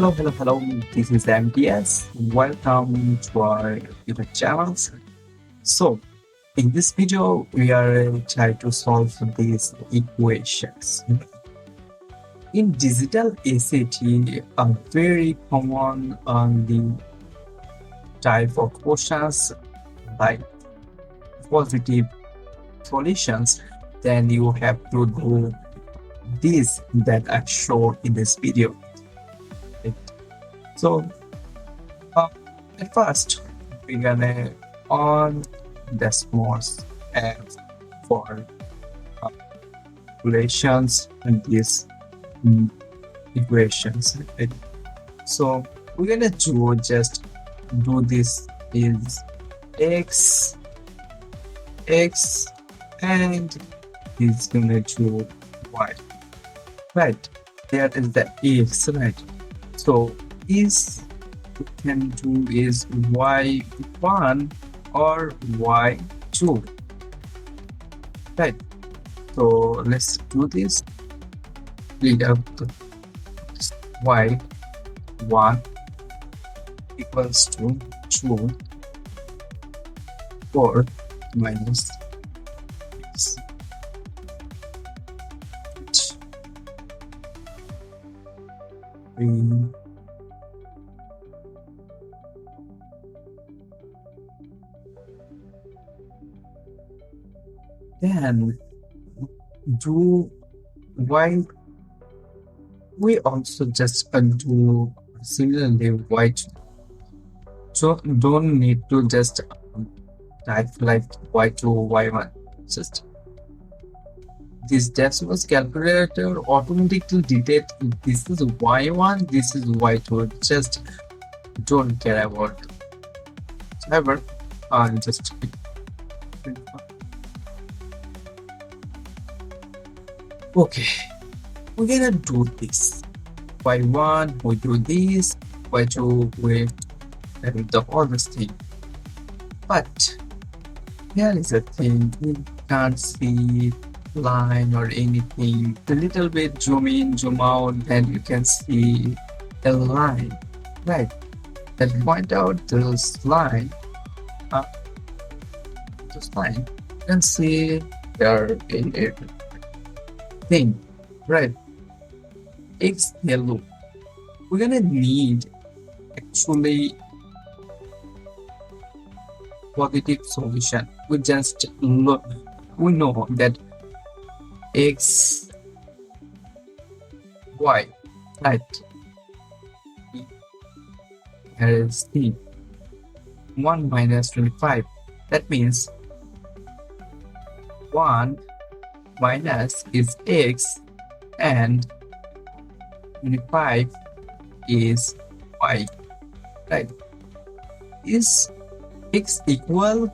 Hello. This is MTS. Welcome to our YouTube channels. So, in this video, we are trying to solve these equations. In digital ACT, a very common on the type of questions like positive solutions, then you have to do this that I showed in this video. So at first we're gonna on Desmos and for relations and these equations. Right? So we're gonna do this is x and is gonna do y, right? There is the x, right? So is we can do is y1 or y2, right? So let's do this. Lead up to y1 equals to 2 4 minus x, then do y. We also just do similarly y2. So don't need to just type like y2 y1. Just this Desmos calculator automatically detect this is y1, this is y2. Just don't care about it. However, just okay, we're gonna do this. y1 we do this, y2 we do the other thing. But here is a thing, we can't see line or anything. A little bit zoom in, zoom out, then you can see a line, right? That point out this line. This line, you can see there in it thing, right? X yellow. We're gonna need actually positive solution. We just look. We know that x y, right? Here is t 1 minus 25. That means 1 minus is x and 25 is y, right? Is x equal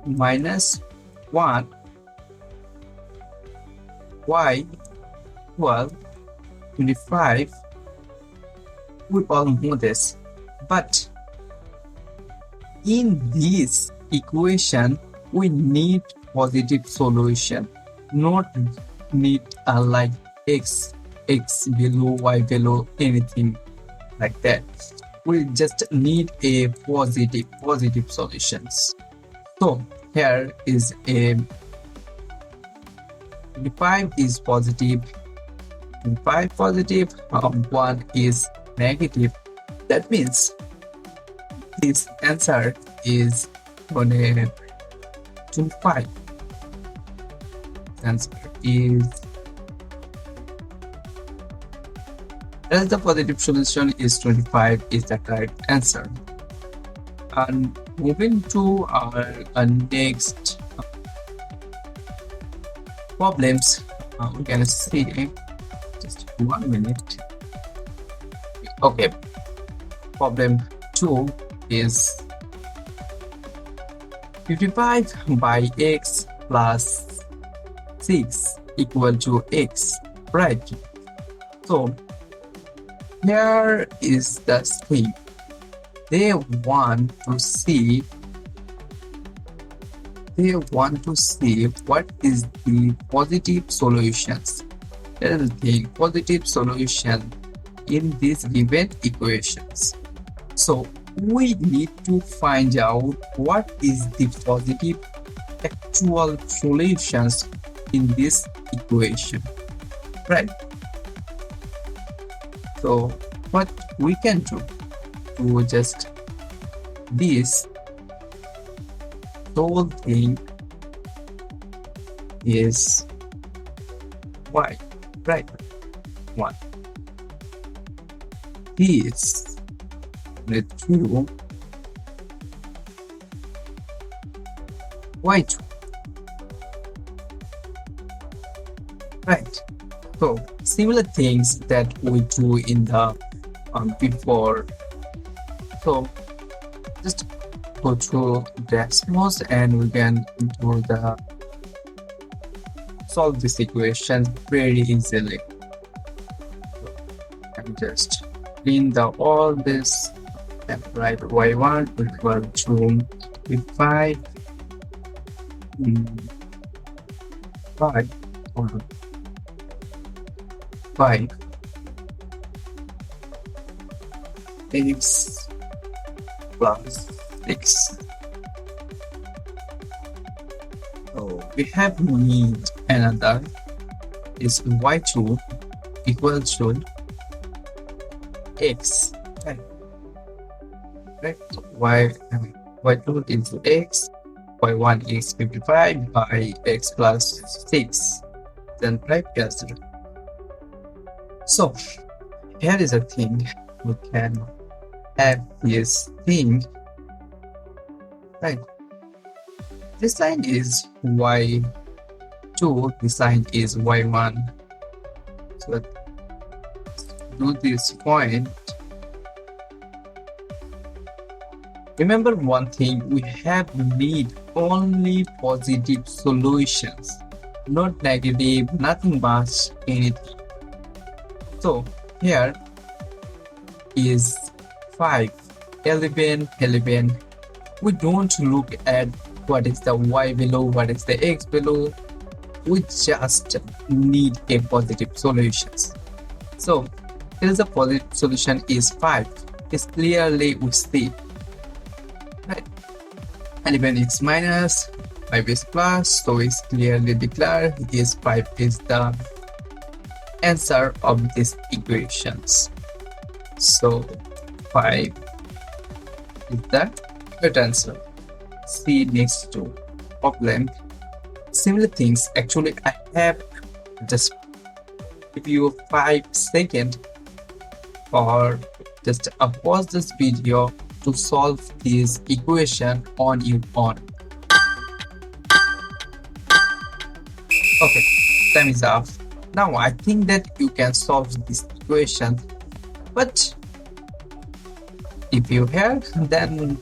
minus 1, y equal 25. We all know this, but in this equation we need positive solution, not need like x below, y below, anything like that. We just need a positive solutions. So here is a 25 is positive, 25 positive, 1 is negative. That means this answer is on a 25. Answer is, as the positive solution is 25 is the correct answer. And moving to our next problems, we can see just 1 minute. Okay, problem 2 is 55 by x plus 6 equal to x, right? So here is the thing. They want to see what is the positive solutions. Here's the thing, positive solution in these given equations. So we need to find out what is the positive actual solutions in this equation, right? So what we can do to just this whole thing is y, right? 1. This with 2 y2, right? So similar things that we do in the before. So just go to Desmos and we can do the solve this equation very easily. And just clean the all this and write y1 equal to 5 5 or 5 x plus 6. So we have need another is y2 equal to x, right? Y2 is x, y1 is 55 by x plus 6, then right answer. So here is a thing, we can have this thing, right? This line is y2, this line is y1. So do this point. Remember one thing, we have need only positive solutions, not negative, nothing much, anything. So here is 5, 11, 11. We don't look at what is the y below, what is the x below. We just need a positive solutions. So here is a positive solution is 5. It's clearly we see, right? 11 is minus, 5 is plus, so it's clearly declared is 5 is the answer of these equations. So 5 is the correct answer. See next to problem. Similar things, actually I have just give you 5 seconds or just pause this video to solve this equation on your own. Okay, time is up. Now I think that you can solve this equation, but if you have, then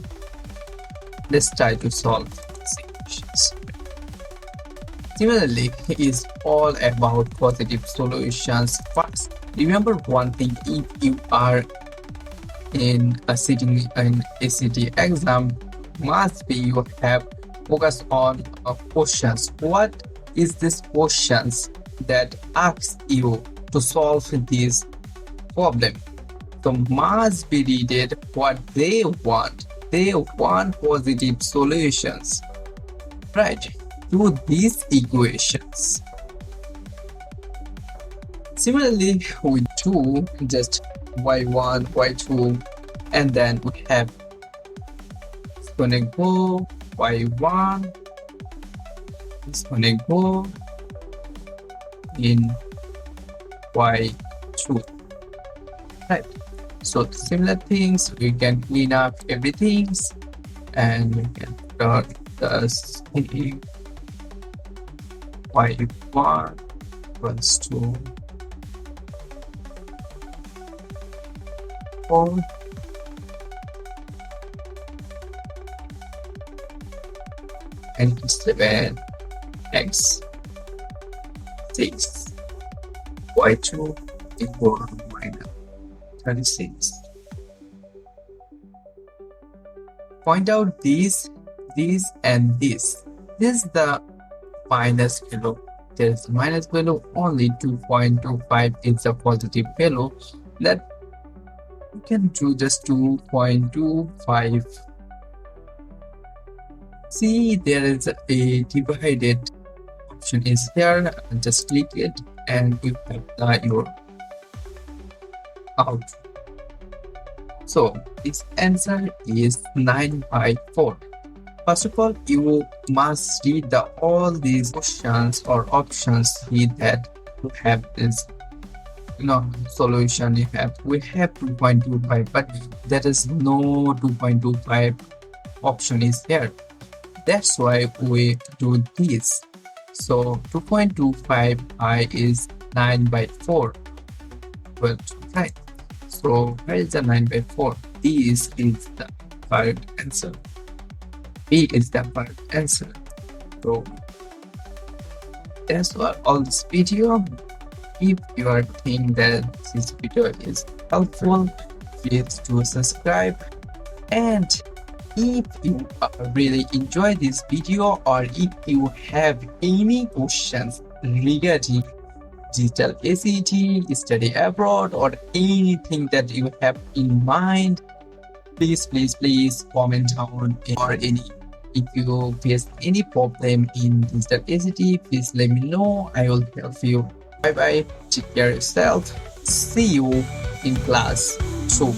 let's try to solve these equations. Similarly, it is all about positive solutions. First, remember one thing, if you are in a sitting in ACT exam, must be you have focus on questions. What is this questions that asks you to solve this problem? So must be read what they want. They want positive solutions, right, to these equations. Similarly, we do just y1, y2, and then we have it's gonna go y1, it's gonna go in y2, right? So similar things, we can clean up everything and we can dot the y1 equals to 4 and 7 x 6 y2 equal minus 36. Point out these, and this. This is the minus below. there is minus value, only 2.25 is the positive value. That you can do just 2.25. See, there is a divided option is here. Just click it and you have your out. So its answer is 9/4. First of all, you must read all these questions or options see that you have this solution. We have 2.25, but there is no 2.25 option is here. That's why we do this. So 2.25 I is 9/4. Well, right. So where is the 9/4? This is the correct answer. B is the correct answer. So that's all this video. If you are thinking that this video is helpful, please do subscribe. And if you really enjoy this video, or if you have any questions regarding digital ACT, study abroad, or anything that you have in mind, please comment down. Or if you face any problem in digital ACT, please let me know. I will help you. Bye bye. Take care of yourself. See you in class 2.